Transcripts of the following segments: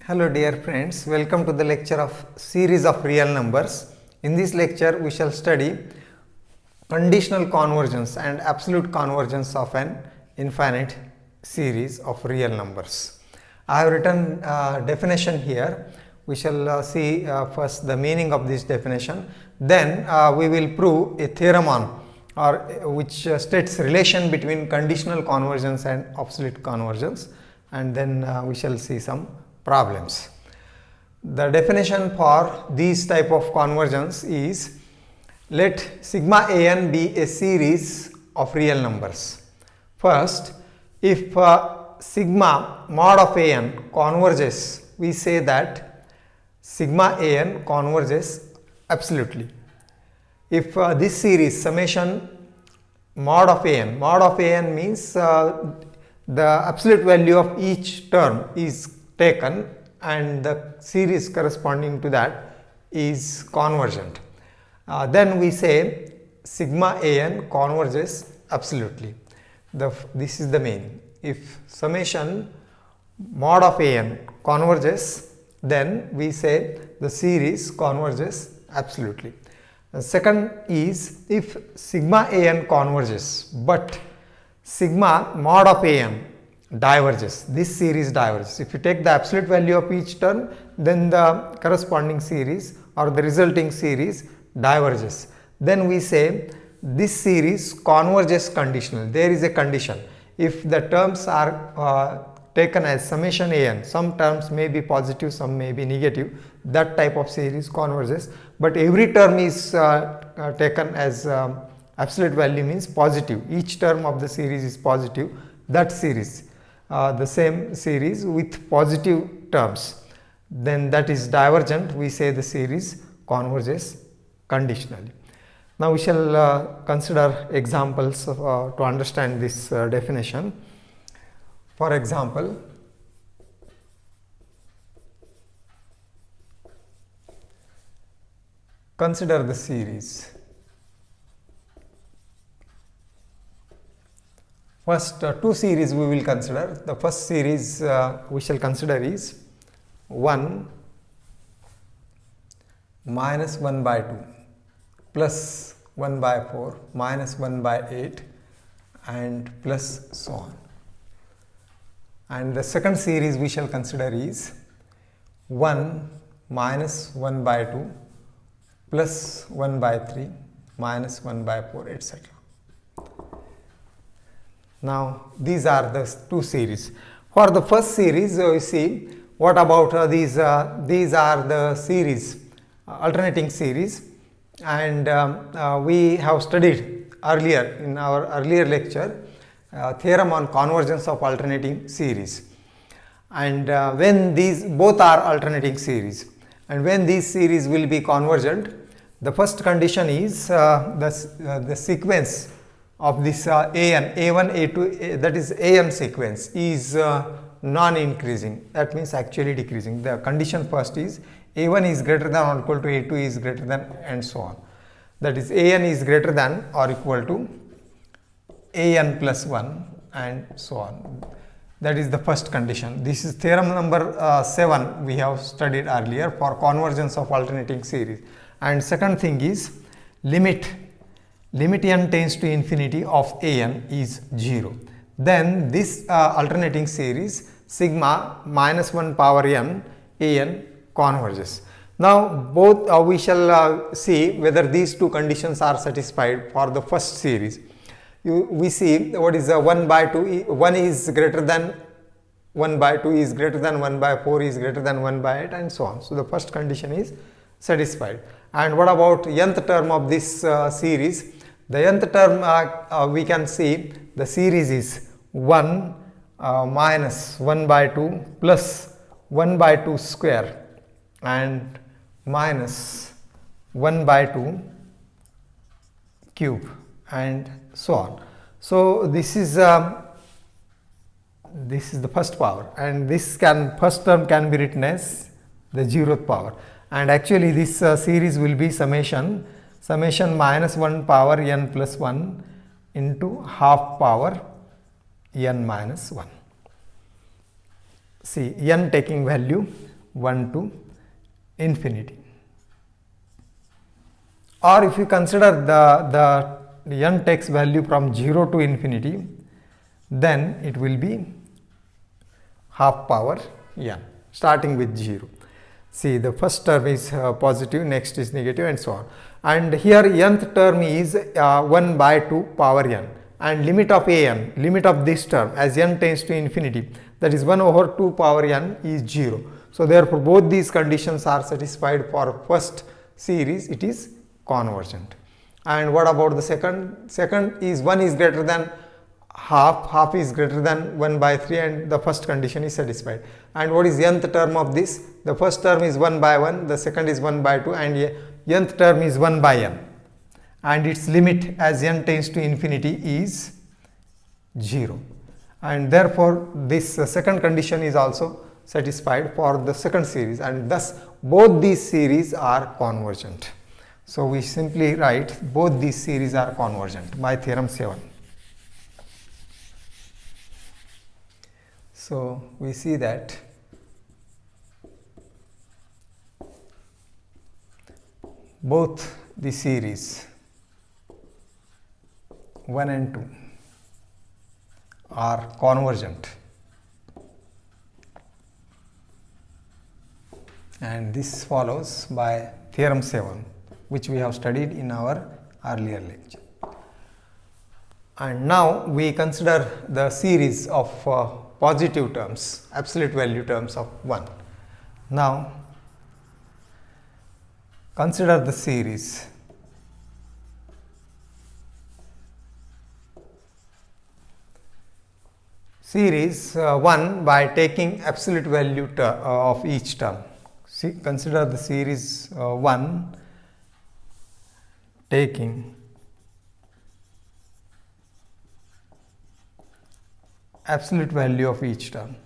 Hello dear friends, welcome to the lecture of series of real numbers. In this lecture we shall study conditional convergence and absolute convergence of an infinite series of real numbers. I have written definition here. We shall see first the meaning of this definition, then we will prove a theorem on which states relation between conditional convergence and absolute convergence, and then we shall see some problems. The definition for these type of convergence is: let sigma an be a series of real numbers. First, if sigma mod of an converges, we say that sigma an converges absolutely. If this series summation mod of an means the absolute value of each term is taken and the series corresponding to that is convergent. Then we say sigma an converges absolutely. This is the meaning. If summation mod of an converges, then we say the series converges absolutely. The second is if sigma an converges but sigma mod of an diverges, this series diverges. If you take the absolute value of each term, then the corresponding series or the resulting series diverges. Then we say this series converges conditional. There is a condition. If the terms are taken as summation an, some terms may be positive, some may be negative, that type of series converges. But every term is taken as absolute value means positive. Each term of the series is positive. That series, the same series with positive terms, then that is divergent. We say the series converges conditionally. Now we shall consider examples to understand this definition. For example, consider the series. First two series we will consider. The first series we shall consider is 1 minus 1 by 2 plus 1 by 4 minus 1 by 8 and plus so on. And the second series we shall consider is 1 minus 1 by 2 plus 1 by 3 minus 1 by 4, etc. Now these are the two series. For the first series we see what about these are the series, alternating series, and we have studied earlier in our earlier lecture theorem on convergence of alternating series. And when these both are alternating series and when these series will be convergent, the first condition is the sequence of this an, a1, a2, that is an sequence is non-increasing, that means actually decreasing. The condition first is a1 is greater than or equal to a2 is greater than and so on. That is an is greater than or equal to an plus 1 and so on. That is the first condition. This is theorem number 7 we have studied earlier for convergence of alternating series. And second thing is limit n tends to infinity of an is 0. Then this alternating series sigma minus 1 power n an converges. Now both we shall see whether these two conditions are satisfied for the first series. We see what is 1 by 2, 1 is greater than 1 by 2 is greater than 1 by 4 is greater than 1 by 8 and so on. So the first condition is satisfied. And what about nth term of this series? The nth term we can see the series is 1 minus 1 by 2 plus 1 by 2 square and minus 1 by 2 cube and so on. So this is the first power, and this first term can be written as the 0th power, and actually this series will be summation minus 1 power n plus 1 into half power n minus 1. See, n taking value 1 to infinity. Or if you consider the n takes value from 0 to infinity, then it will be half power n, starting with 0. See, the first term is positive, next is negative, and so on. And here nth term is 1 by 2 power n, and limit of an, limit of this term as n tends to infinity, that is 1 over 2 power n is 0. So therefore both these conditions are satisfied for first series, it is convergent. And what about the second? Second is 1 is greater than half, half is greater than 1 by 3, and the first condition is satisfied. And what is nth term of this? The first term is 1 by 1, the second is 1 by 2, and nth term is 1 by n, and its limit as n tends to infinity is 0. And therefore this second condition is also satisfied for the second series, and thus both these series are convergent. So we simply write both these series are convergent by theorem 7. So we see that both the series 1 and 2 are convergent, and this follows by theorem 7, which we have studied in our earlier lecture. And now we consider the series of positive terms, absolute value terms of 1. Now consider the series series 1 by taking absolute value of each term. See, consider the series 1 taking absolute value of each term.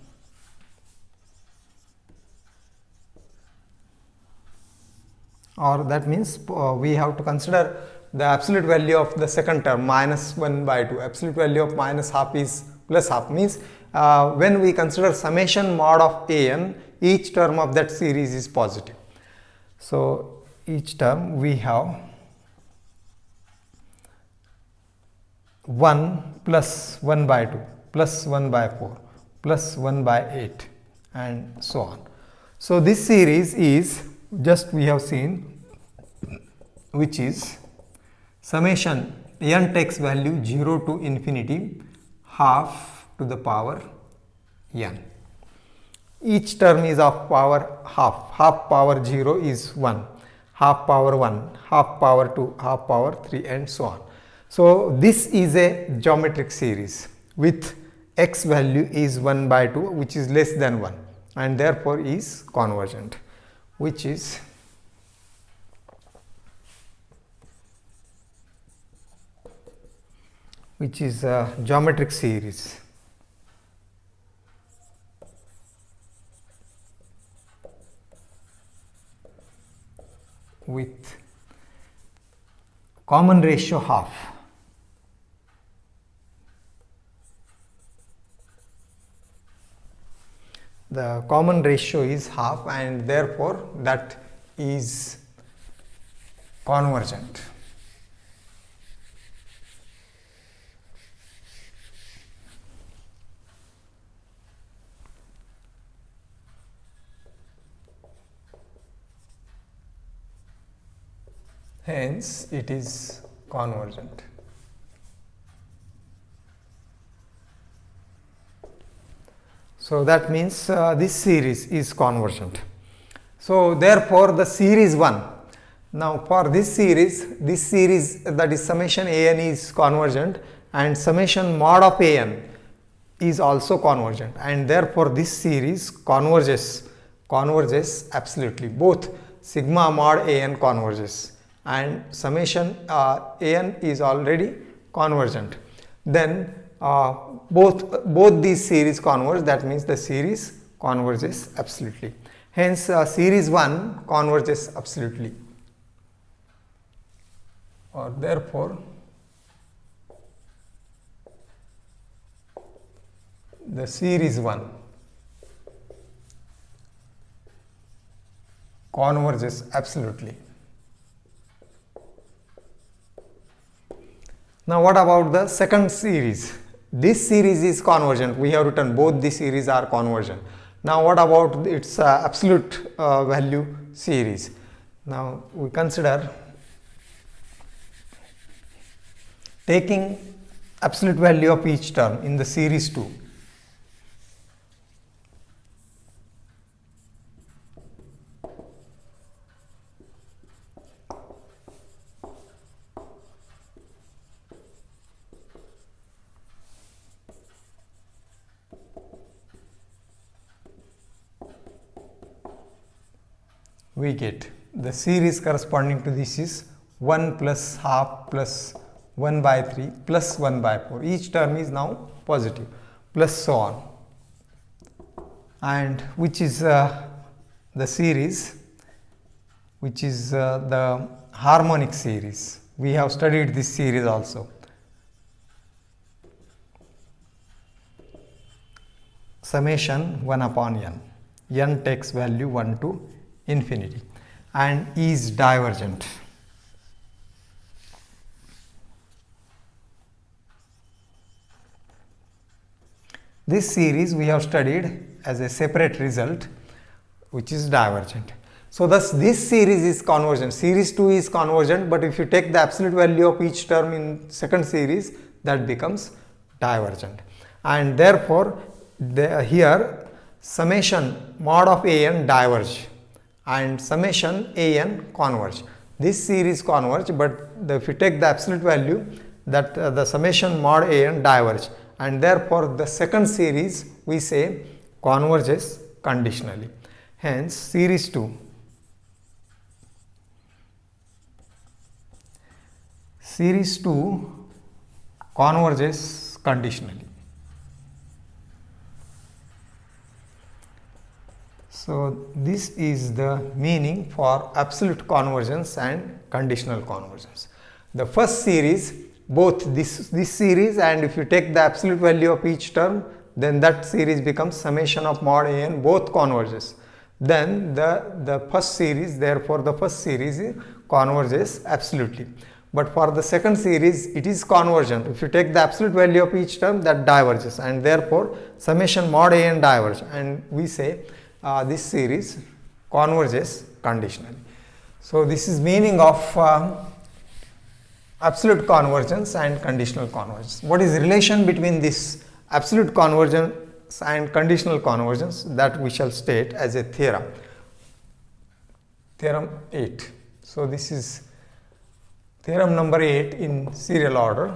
Or that means we have to consider the absolute value of the second term minus 1 by 2. Absolute value of minus half is plus half, means when we consider summation mod of an, each term of that series is positive. So each term we have 1 plus 1 by 2 plus 1 by 4 plus 1 by 8 and so on. So this series is just we have seen, which is summation n takes value 0 to infinity half to the power n. Each term is of power half, half power 0 is 1, half power 1, half power 2, half power 3 and so on. So this is a geometric series with x value is 1 by 2, which is less than 1, and therefore is convergent, which is a geometric series with common ratio half. The common ratio is half, and therefore that is convergent. Hence it is convergent. So that means this series is convergent. So therefore the series 1, now for this series that is summation an is convergent, and summation mod of an is also convergent, and therefore this series converges absolutely. Both sigma mod an converges and summation an is already convergent. Then both these series converge, that means the series converges absolutely. Hence series 1 converges absolutely, or therefore the series 1 converges absolutely. Now what about the second series? This series is convergent. We have written both the series are convergent. Now what about its absolute value series? Now we consider taking absolute value of each term in the series 2. We get the series corresponding to this is 1 plus half plus 1 by 3 plus 1 by 4. Each term is now positive plus so on. And which is the series which is the harmonic series. We have studied this series also. Summation 1 upon n. N takes value 1 to infinity and is divergent. This series we have studied as a separate result which is divergent. So thus this series is convergent. Series 2 is convergent, but if you take the absolute value of each term in second series, that becomes divergent. And therefore here summation mod of an diverge and summation an converge. This series converge, but if you take the absolute value, that the summation mod an diverge, and therefore the second series we say converges conditionally. Hence series 2 converges conditionally. So this is the meaning for absolute convergence and conditional convergence. The first series, both this series, and if you take the absolute value of each term, then that series becomes summation of mod an, both converges. Then the first series, therefore the first series converges absolutely. But for the second series, it is convergent. If you take the absolute value of each term, that diverges, and therefore summation mod an diverge, and we say this series converges conditionally. So this is meaning of absolute convergence and conditional convergence. What is the relation between this absolute convergence and conditional convergence? That we shall state as a theorem. Theorem 8. So this is theorem number 8 in serial order.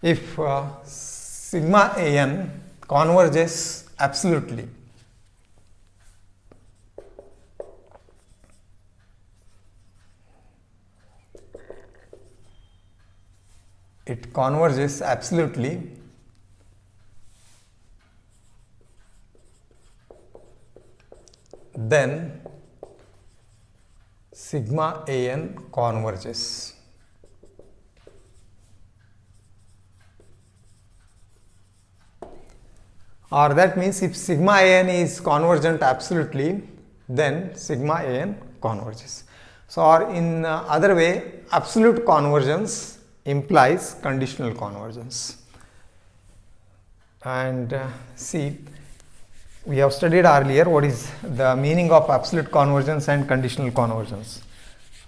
If sigma an converges absolutely, it converges absolutely, then sigma an converges. Or that means if sigma an is convergent absolutely, then sigma an converges. So or in other way, absolute convergence implies conditional convergence. And see, we have studied earlier what is the meaning of absolute convergence and conditional convergence.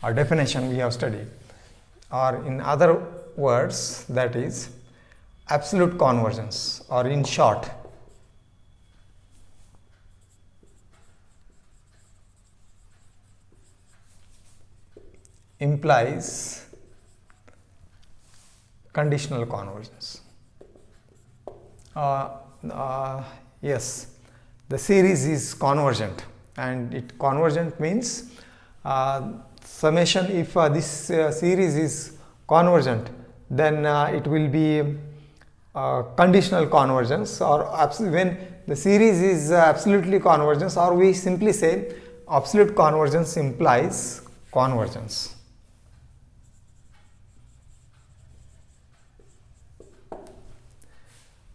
Our definition we have studied. Or in other words, that is absolute convergence, or in short, implies conditional convergence. Yes, the series is convergent, and it convergent means summation. If this series is convergent, then it will be conditional convergence, or when the series is absolutely convergence, or we simply say absolute convergence implies convergence.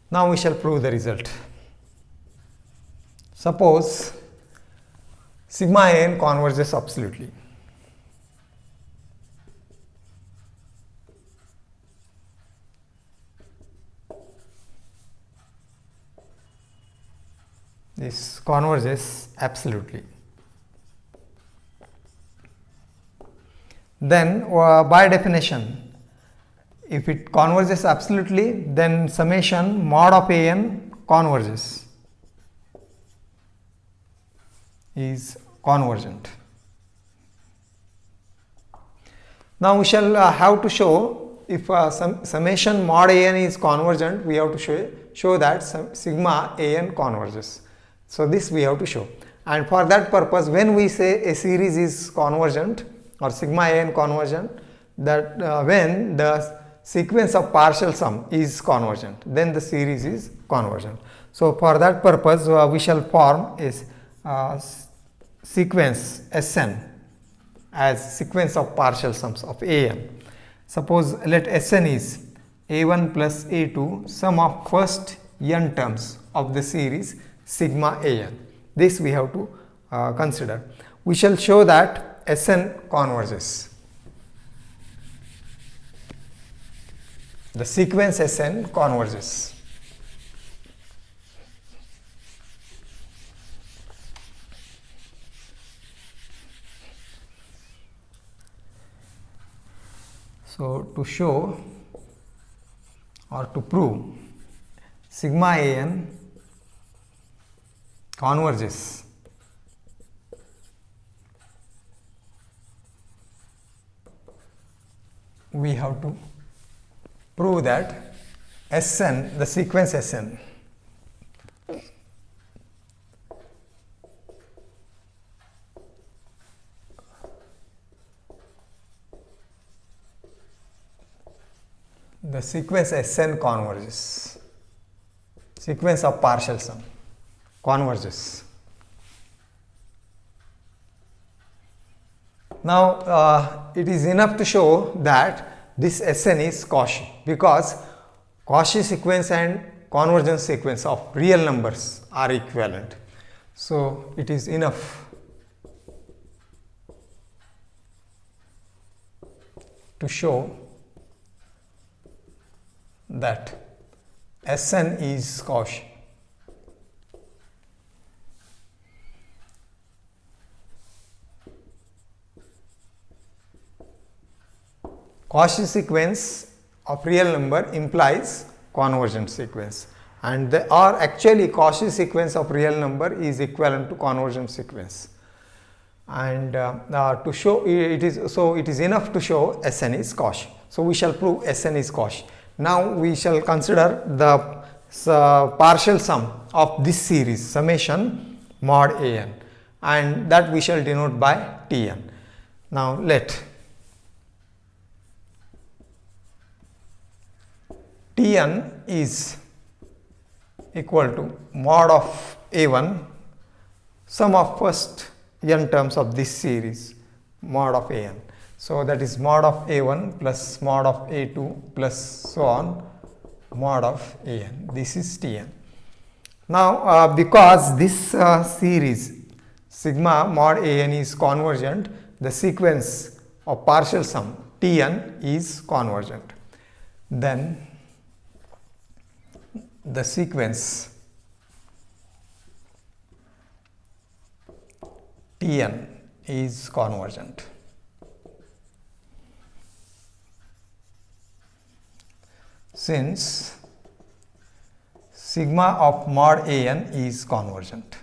Now we shall prove the result. Suppose sigma an converges absolutely. This converges absolutely. Then by definition, if it converges absolutely, then summation mod of an converges is convergent. Now we shall have to show if summation mod an is convergent, we have to show that sigma an converges. So this we have to show, and for that purpose, when we say a series is convergent or sigma an convergent, that when the sequence of partial sum is convergent, then the series is convergent. So for that purpose, we shall form a sequence Sn as sequence of partial sums of an. Suppose let Sn is a1 plus a2 sum of first n terms of the series sigma an. This we have to consider. We shall show that Sn converges. The sequence Sn converges. So to show or to prove sigma an converges, we have to prove that Sn, the sequence Sn, the sequence Sn converges, sequence of partial sum converges. Now it is enough to show that this Sn is Cauchy, because Cauchy sequence and convergence sequence of real numbers are equivalent. So it is enough to show that Sn is Cauchy. Cauchy sequence of real number implies convergent sequence, and actually Cauchy sequence of real number is equivalent to convergent sequence, and to show it is enough to show Sn is Cauchy. So we shall prove Sn is Cauchy. Now we shall consider the partial sum of this series summation mod an, and that we shall denote by Tn. Now let Tn is equal to mod of a1 sum of first n terms of this series mod of an. So that is mod of a1 plus mod of a2 plus so on mod of an. This is Tn. Now because this series sigma mod an is convergent, the sequence of partial sum Tn is convergent. Then the sequence Tn is convergent. Since sigma of mod an is convergent.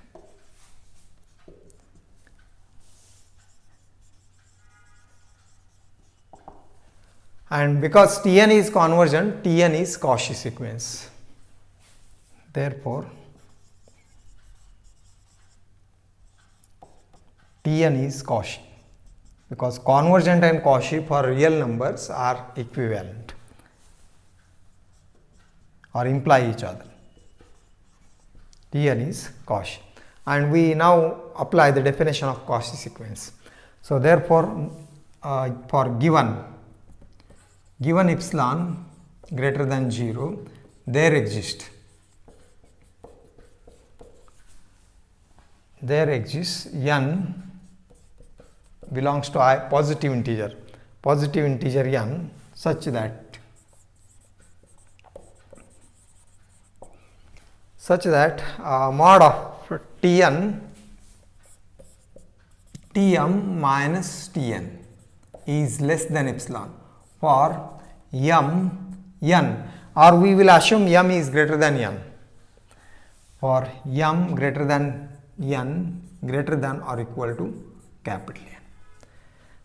And because Tn is convergent, Tn is Cauchy sequence. Therefore, Tn is Cauchy, because convergent and Cauchy for real numbers are equivalent or imply each other. Tn is Cauchy, and we now apply the definition of Cauchy sequence. So therefore, for given epsilon greater than 0, there exists n belongs to I positive integer n such that mod of Tm minus Tn is less than epsilon for n, or we will assume m is greater than n. For m greater than n greater than or equal to capital N.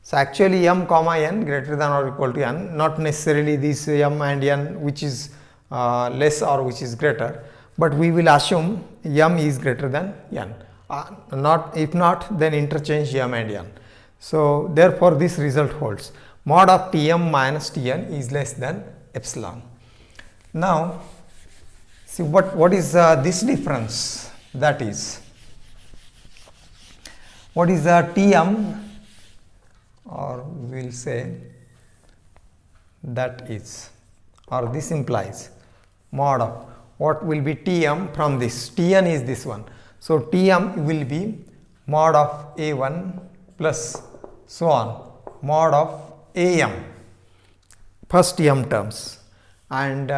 So actually m comma n greater than or equal to n, not necessarily this m and n which is less or which is greater, but we will assume m is greater than n. If not, then interchange m and n. So therefore this result holds. Mod of Tm minus Tn is less than epsilon. Now see what is this difference, that is, what is Tm, or we will say that is, or this implies mod of what will be Tm from this. Tn is this one. So Tm will be mod of A1 plus so on, mod of Am, first m terms, and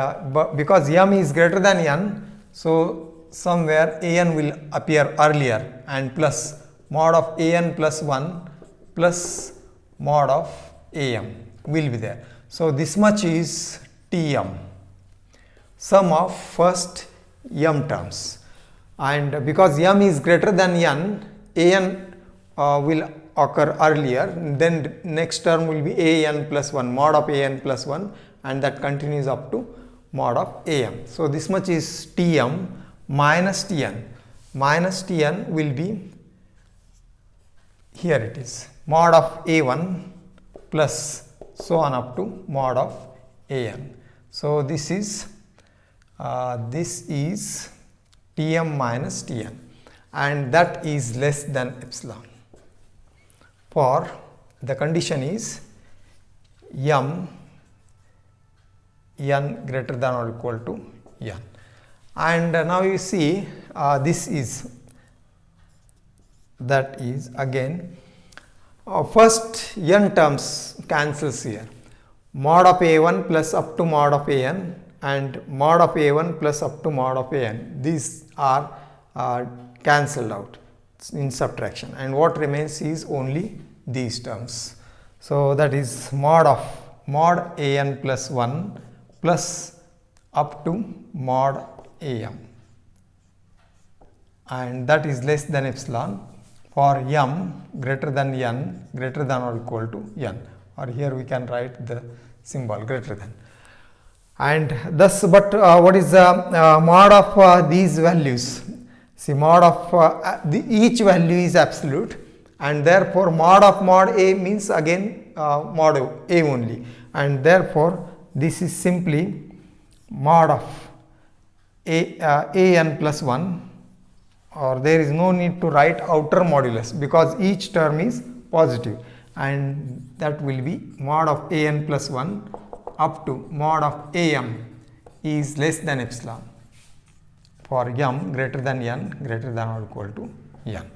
because m is greater than n, so somewhere an will appear earlier, and plus mod of an plus 1 plus mod of am will be there. So this much is Tm, sum of first m terms, and because m is greater than n, an will occur earlier, then next term will be an plus 1, mod of an plus 1, and that continues up to mod of am. So this much is Tm minus Tn. Minus Tn will be, here it is, mod of a1 plus so on up to mod of an. So this is Tm minus Tn, and that is less than epsilon. For the condition is n greater than or equal to n. And now you see this is, that is again first n terms cancels here, mod of a1 plus up to mod of an and mod of a1 plus up to mod of an, these are cancelled out in subtraction, and what remains is only these terms. So that is mod an plus 1 plus up to mod am, and that is less than epsilon for m greater than n greater than or equal to n, or here we can write the symbol greater than. And thus, but what is the mod of these values? See, mod of each value is absolute, and therefore mod of mod a means again mod a only, and therefore this is simply mod of an plus 1, or there is no need to write outer modulus because each term is positive, and that will be mod of an plus 1 up to mod of am is less than epsilon for m greater than n greater than or equal to n.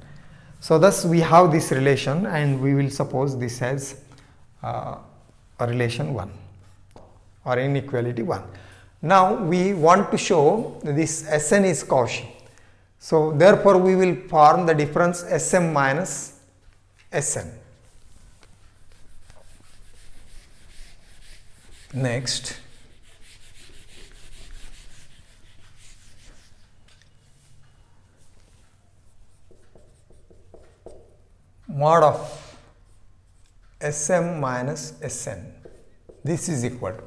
So thus we have this relation, and we will suppose this has a relation 1 or inequality 1. Now we want to show this Sn is Cauchy. So therefore we will form the difference Sm minus Sn. Next, mod of Sm minus Sn, this is equal to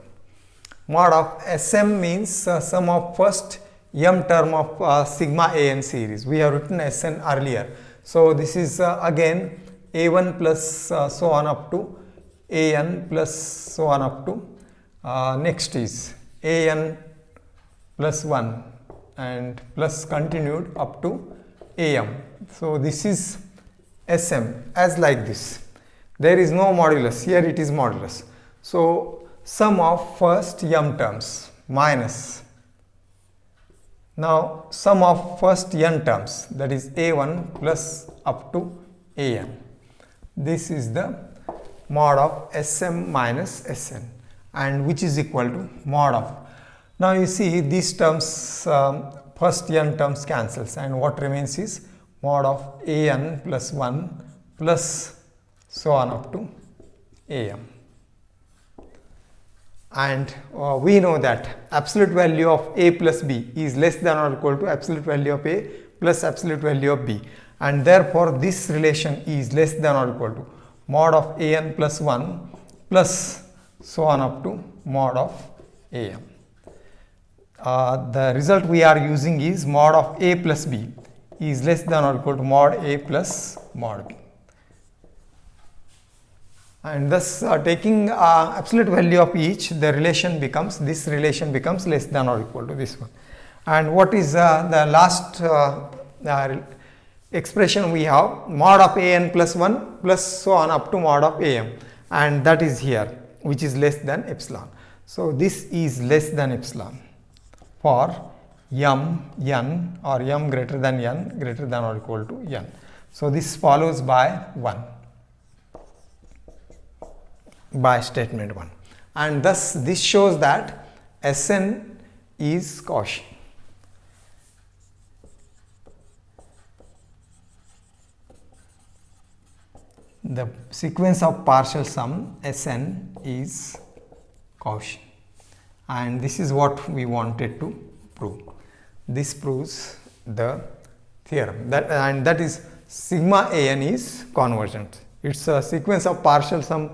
mod of Sm means sum of first m term of sigma an series. We have written Sn earlier. So this is again a1 plus so on up to an plus so on up to next is an plus 1 and plus continued up to am. So this is Sm as like this. There is no modulus, here it is modulus. So sum of first m terms minus, now sum of first n terms, that is a1 plus up to an, this is the mod of Sm minus Sn, and which is equal to mod of. Now you see these terms, first n terms cancels, and what remains is mod of an plus 1 plus so on up to am. And we know that absolute value of a plus b is less than or equal to absolute value of a plus absolute value of b, and therefore this relation is less than or equal to mod of an plus 1 plus so on up to mod of am. The result we are using is mod of a plus b is less than or equal to mod a plus mod b. And thus taking absolute value of each, the relation becomes, this relation becomes less than or equal to this one. And what is the last expression we have? Mod of an plus 1 plus so on up to mod of am, and that is here, which is less than epsilon. So this is less than epsilon for n or m greater than n greater than or equal to n. So this follows by 1, by statement 1, and thus this shows that Sn is Cauchy. The sequence of partial sum Sn is Cauchy, and this is what we wanted to prove. This proves the theorem, and that is sigma an is convergent. It's a sequence of partial sum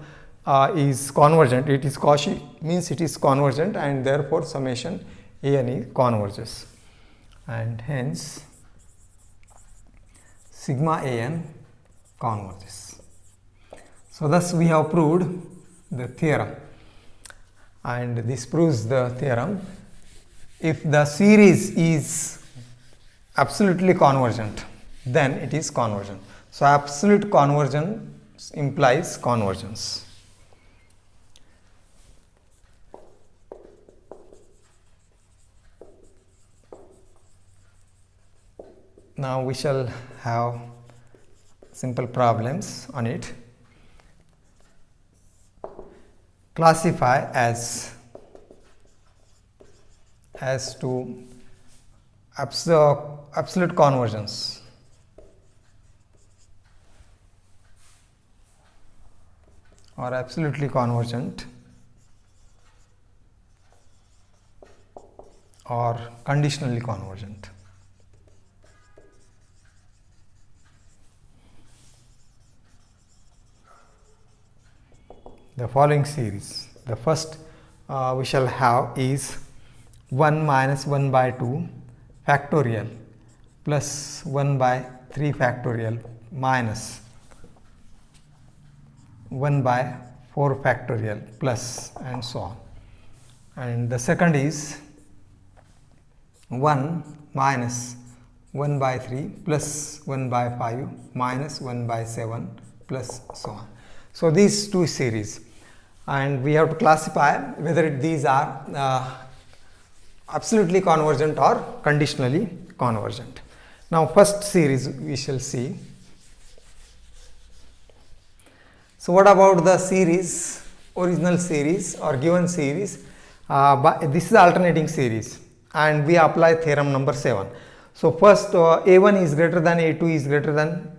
is convergent. It is Cauchy, means it is convergent, and therefore summation an converges, and hence sigma an converges. So thus we have proved the theorem, and this proves the theorem. If the series is absolutely convergent, then it is convergent. So absolute convergence implies convergence. Now we shall have simple problems on it. Classify as to absolute convergence or absolutely convergent or conditionally convergent. The following series. The first we shall have is 1 minus 1 by 2 factorial plus 1 by 3 factorial minus 1 by 4 factorial plus, and so on. And the second is 1 minus 1 by 3 plus 1 by 5 minus 1 by 7 plus so on. So these two series, and we have to classify whether these are absolutely convergent or conditionally convergent. Now first series we shall see. So what about the series, original series or given series? But this is alternating series, and we apply theorem number 7. So first a1 is greater than a2 is greater than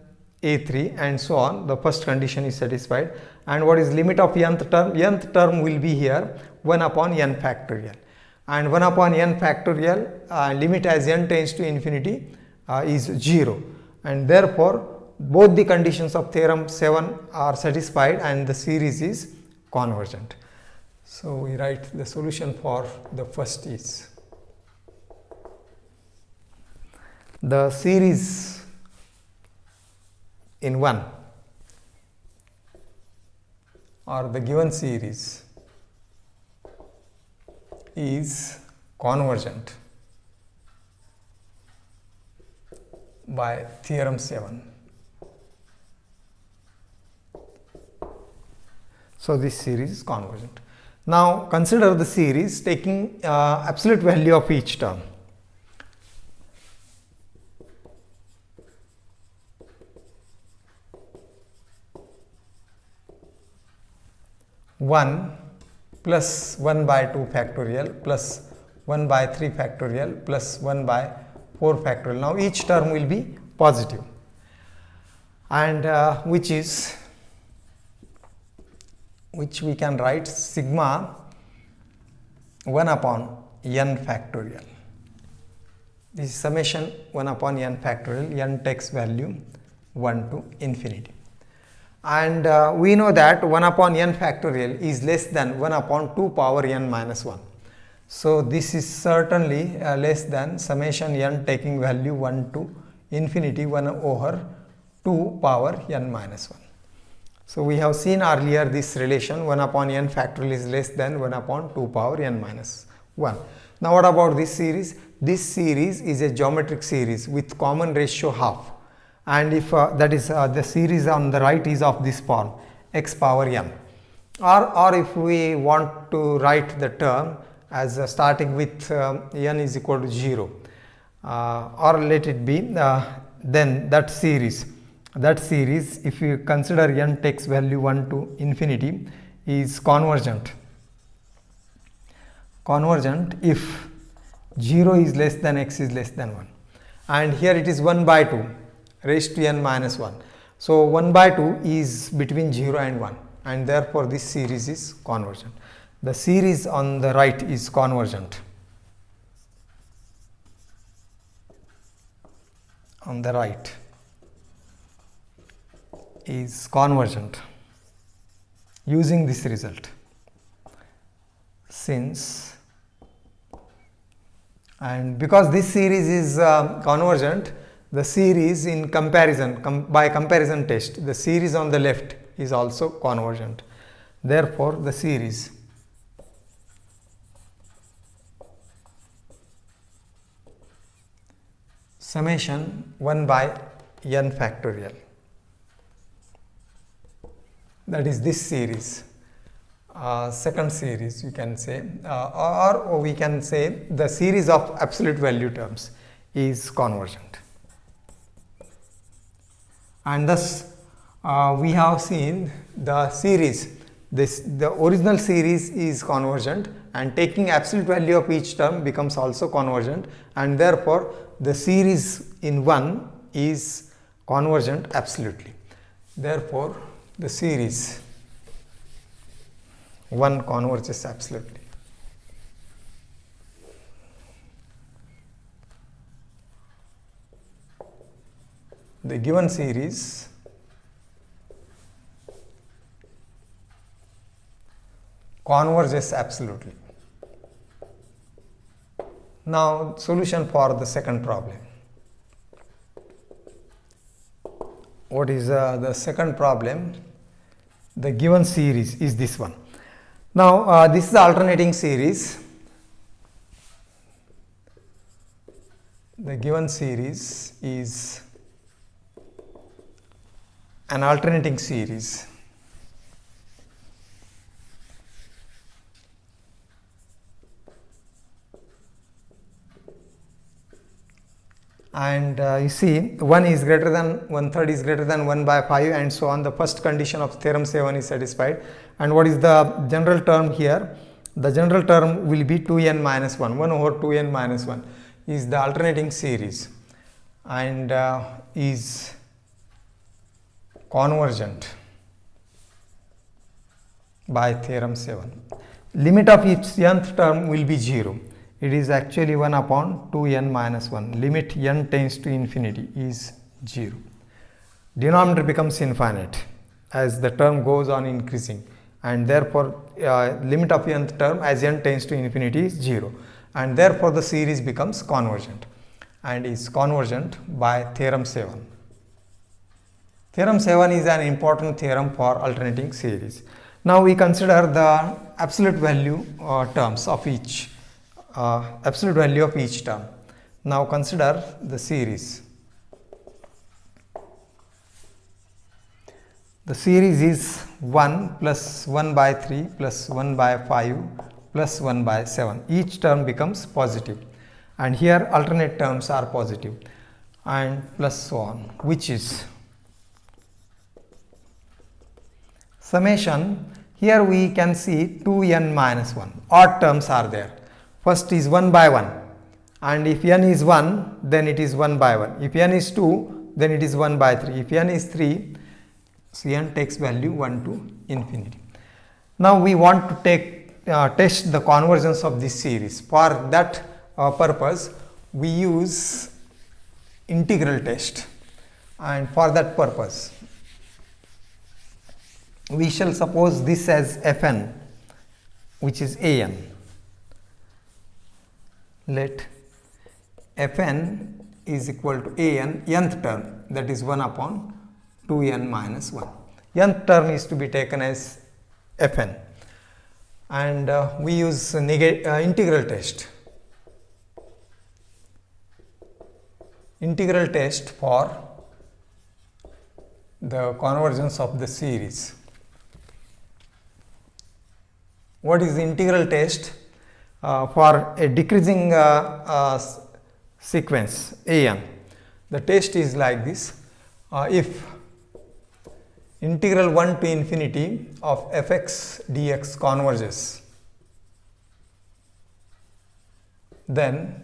a3, and so on. The first condition is satisfied. And what is limit of nth term? Nth term will be here 1 upon n factorial, and 1 upon n factorial limit as n tends to infinity is 0, and therefore both the conditions of theorem 7 are satisfied and the series is convergent. So we write the solution for the first is the series in 1 or the given series is convergent by theorem 7. So this series is convergent. Now consider the series taking absolute value of each term. 1 plus 1 by 2 factorial plus 1 by 3 factorial plus 1 by 4 factorial. Now each term will be positive, and which we can write sigma 1 upon n factorial. This is summation 1 upon n factorial. N takes value 1 to infinity. And we know that 1 upon n factorial is less than 1 upon 2 power n minus 1. So this is certainly less than summation n taking value 1 to infinity 1 over 2 power n minus 1. So we have seen earlier this relation 1 upon n factorial is less than 1 upon 2 power n minus 1. Now what about this series? This series is a geometric series with common ratio half, and if that is the series on the right is of this form x power n, or if we want to write the term as starting with n is equal to 0, or let it be then that series if you consider n takes value 1 to infinity is convergent if 0 is less than x is less than 1, and here it is 1 by 2 raised to n minus 1. So 1 by 2 is between 0 and 1, and therefore this series is convergent. The series on the right is convergent. On the right is convergent using this result, since, and because this series is convergent, the series in comparison by comparison test, the series on the left is also convergent. Therefore the series summation 1 by n factorial, that is this series, second series you can say, or we can say the series of absolute value terms is convergent. And thus we have seen the series, the original series is convergent, and taking absolute value of each term becomes also convergent, and therefore the series in 1 is convergent absolutely. Therefore the series 1 converges absolutely. The given series converges absolutely. Now solution for the second problem. What is the second problem? The given series is this one. Now this is the alternating series. The given series is an alternating series. And you see 1 is greater than 1/3 is greater than 1 by 5, and so on. The first condition of theorem 7 is satisfied. And what is the general term here? The general term will be 2n minus 1, 1 over 2n minus 1 is the alternating series, and is convergent by theorem 7. Limit of its nth term will be 0. It is actually 1 upon 2n minus 1. Limit n tends to infinity is 0. Denominator becomes infinite as the term goes on increasing, and therefore limit of nth term as n tends to infinity is 0, and therefore the series becomes convergent and is convergent by theorem 7. Theorem 7 is an important theorem for alternating series. Now we consider the absolute value terms of each absolute value of each term. Now consider the series. The series is 1 plus 1 by 3 plus 1 by 5 plus 1 by 7. Each term becomes positive, and here alternate terms are positive, and plus so on, which is summation Here we can see 2n minus 1, odd terms are there. First is 1 by 1, and if n is 1, then it is 1 by 1. If n is 2, then it is 1 by 3. If n is 3, so n takes value 1 to infinity. Now we want to test the convergence of this series. For that purpose, we use integral test, and for that purpose we shall suppose this as Fn, which is an. Let Fn is equal to an nth term, that is 1 upon 2n minus 1. Nth term is to be taken as Fn, and we use integral test. Integral test for the convergence of the series. What is the integral test? For a decreasing sequence an, the test is like this. If integral 1 to infinity of fx dx converges, then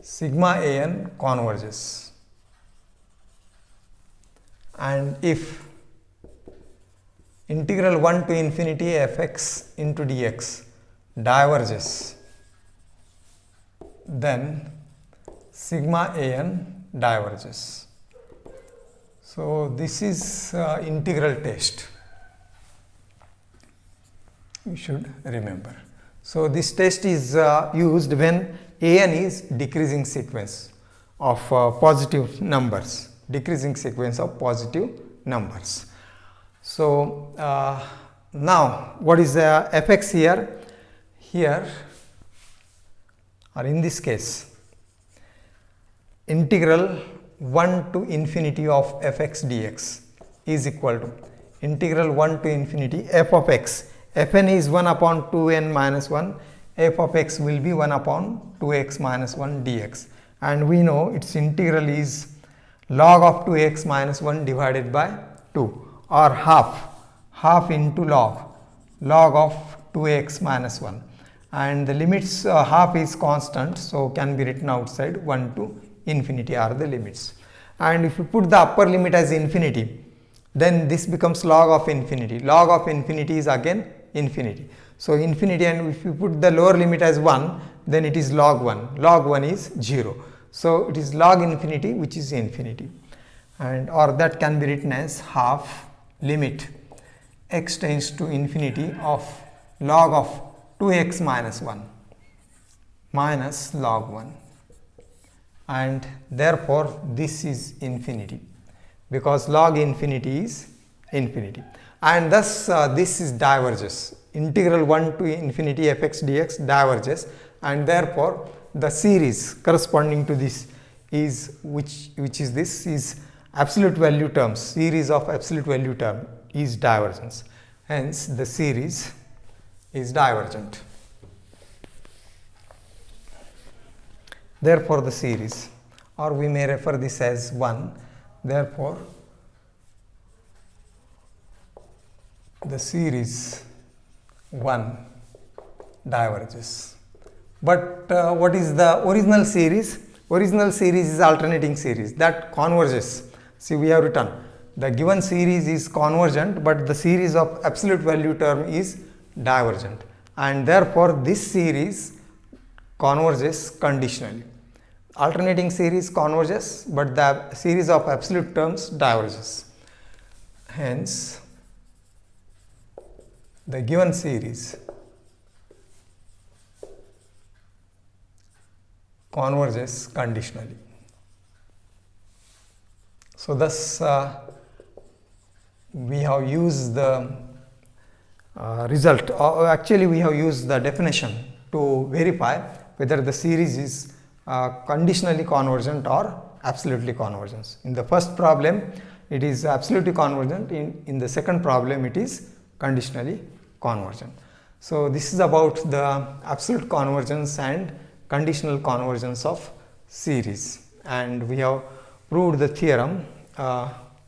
sigma an converges, and if integral 1 to infinity fx into dx diverges, then sigma an diverges. So this is integral test, you should remember. So this test is used when an is decreasing sequence of positive numbers, decreasing sequence of positive numbers. So now what is the fx here? Here, or in this case, integral 1 to infinity of fx dx is equal to integral 1 to infinity f of x. Fn is 1 upon 2n minus 1, f of x will be 1 upon 2x minus 1 dx, and we know its integral is log of 2x minus 1 divided by 2, or half into log of 2x minus 1, and the limits half is constant, so can be written outside. 1 to infinity are the limits, and if you put the upper limit as infinity, then this becomes log of infinity. Log of infinity is again infinity, so infinity, and if you put the lower limit as 1, then it is log 1. Log 1 is 0, so it is log infinity, which is infinity, and or that can be written as half limit x tends to infinity of log of 2x minus 1 minus log 1, and therefore this is infinity, because log infinity is infinity, and thus this is diverges. Integral 1 to infinity fx dx diverges, and therefore the series corresponding to this is which is this is absolute value terms. Series of absolute value term is divergence, hence the series is divergent. Therefore the series, or we may refer this as 1, therefore the series 1 diverges. But what is the original series? Original series is alternating series that converges. See, we have written the given series is convergent, but the series of absolute value term is divergent, and therefore this series converges conditionally. Alternating series converges, but the series of absolute terms diverges. Hence, the given series converges conditionally. So thus we have used the result, or actually we have used the definition to verify whether the series is conditionally convergent or absolutely convergent. In the first problem it is absolutely convergent, in the second problem it is conditionally convergent. So this is about the absolute convergence and conditional convergence of series, and we have proved the theorem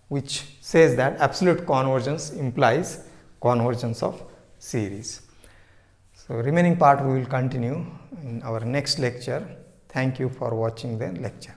which says that absolute convergence implies convergence of series. So remaining part we will continue in our next lecture. Thank you for watching the lecture.